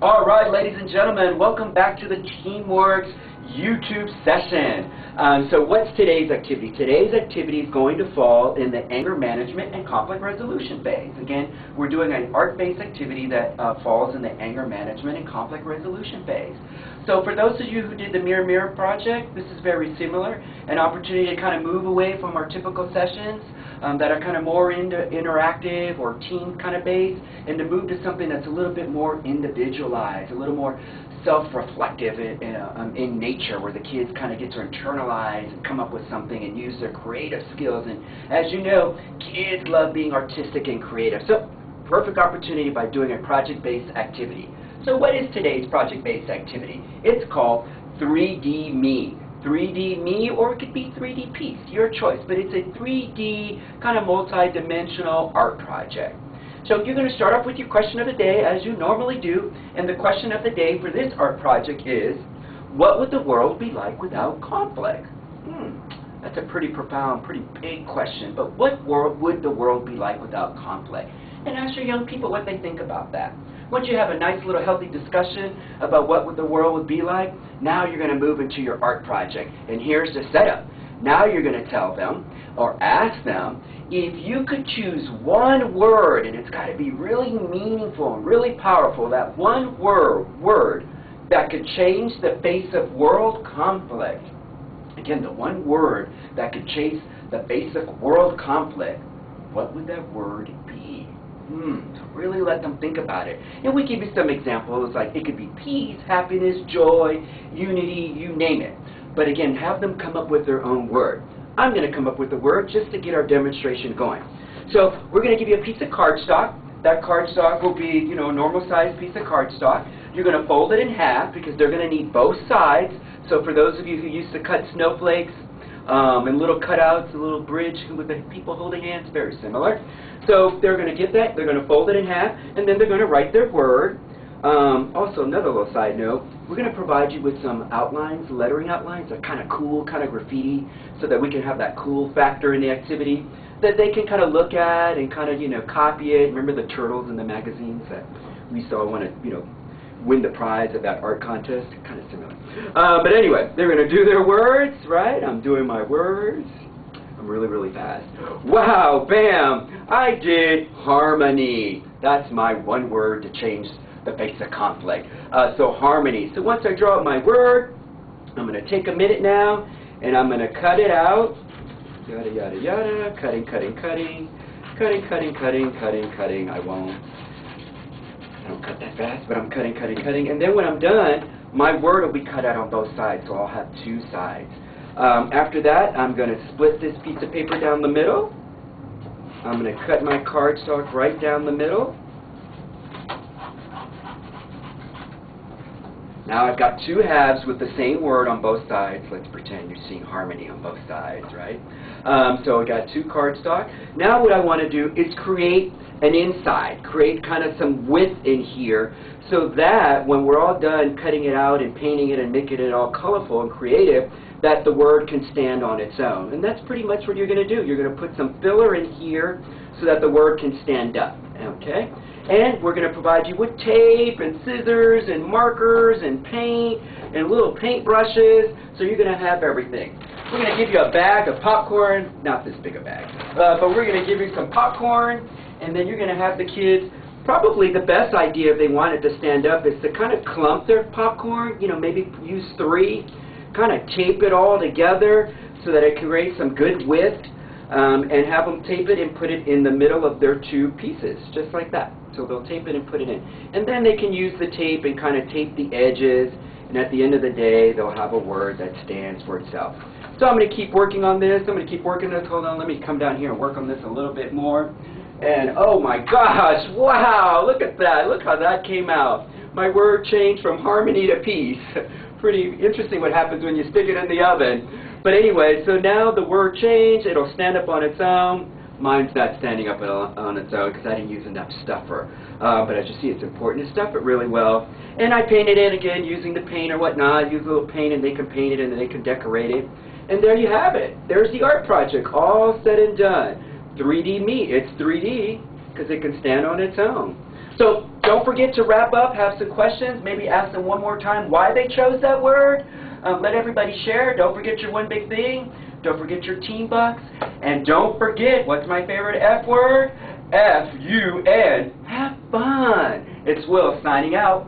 All right, ladies and gentlemen, welcome back to the TeamWorks YouTube session. So what's today's activity? Today's activity is going to fall in the anger management and conflict resolution phase. Again, we're doing an art-based activity that falls in the anger management and conflict resolution phase. So for those of you who did the Mirror Mirror project, this is very similar, an opportunity to kind of move away from our typical sessions that are kind of more interactive or team kind of based, and to move to something that's a little bit more individualized, a little more self-reflective in nature, where the kids kind of get to internalize and come up with something and use their creative skills. And as you know, kids love being artistic and creative. So perfect opportunity by doing a project-based activity. So what is today's project-based activity? It's called 3D Me. 3D Me, or it could be 3D Piece, your choice, but it's a 3D kind of multi-dimensional art project. So you're going to start off with your question of the day, as you normally do, and the question of the day for this art project is, what would the world be like without conflict? That's a pretty profound, pretty big question, but what would the world be like without conflict? And ask your young people what they think about that. Once you have a nice little healthy discussion about what the world would be like, now you're going to move into your art project. And here's the setup. Now you're going to tell them, or ask them, if you could choose one word, and it's got to be really meaningful and really powerful, that one word that could change the face of world conflict. Again, the one word that could change the face of world conflict, what would that word be? So really let them think about it. And we give you some examples, like it could be peace, happiness, joy, unity, you name it. But again, have them come up with their own word. I'm going to come up with a word just to get our demonstration going. So we're going to give you a piece of cardstock. That cardstock will be, a normal sized piece of cardstock. You're going to fold it in half because they're going to need both sides. So for those of you who used to cut snowflakes, and little cutouts, a little bridge with the people holding hands, very similar. So they're going to get that, they're going to fold it in half, and then they're going to write their word. Also, another little side note, we're going to provide you with some outlines, lettering outlines, that kind of cool, kind of graffiti, so that we can have that cool factor in the activity that they can kind of look at and kind of, copy it. Remember the turtles in the magazines that we saw want to, win the prize of that art contest? Kind of similar. But anyway, they're going to do their words, right? I'm doing my words. I'm really, really fast. Wow, bam! I did harmony. That's my one word to change the face of conflict. So harmony. So once I draw up my word, I'm going to take a minute now, and I'm going to cut it out. Yada, yada, yada. Cutting, cutting, cutting. Cutting, cutting, cutting, cutting, cutting. I don't cut that fast, but I'm cutting, cutting, cutting. And then when I'm done, my word will be cut out on both sides, so I'll have two sides. After that, I'm going to split this piece of paper down the middle. I'm going to cut my cardstock right down the middle. Now I've got two halves with the same word on both sides. Let's pretend you're seeing harmony on both sides, right? So I got two cardstock. Now what I want to do is create an inside, create kind of some width in here, so that when we're all done cutting it out and painting it and making it all colorful and creative, that the word can stand on its own. And that's pretty much what you're going to do. You're going to put some filler in here so that the word can stand up, okay? And we're going to provide you with tape and scissors and markers and paint and little paint brushes, so you're going to have everything. We're going to give you a bag of popcorn, not this big a bag, but we're going to give you some popcorn, and then you're going to have the kids, probably the best idea if they wanted to stand up is to kind of clump their popcorn, maybe use 3, kind of tape it all together so that it creates some good width, and have them tape it and put it in the middle of their two pieces, just like that. So they'll tape it and put it in. And then they can use the tape and kind of tape the edges, and at the end of the day, they'll have a word that stands for itself. So I'm going to keep working on this. I'm going to keep working on this. Hold on, let me come down here and work on this a little bit more. And oh my gosh, wow, look at that. Look how that came out. My word changed from harmony to peace. Pretty interesting what happens when you stick it in the oven. But anyway, so now the word changed. It'll stand up on its own. Mine's not standing up on its own because I didn't use enough stuffer. But as you see, it's important to stuff it really well. And I painted it again using the paint or whatnot. Use a little paint and they can paint it and they can decorate it. And there you have it. There's the art project, all said and done. 3D Me. It's 3D because it can stand on its own. So Don't forget to wrap up, have some questions, maybe ask them one more time why they chose that word. Let everybody share. Don't forget your one big thing. Don't forget your team bucks. And don't forget, what's my favorite F word? F-U-N. Have fun. It's Will signing out.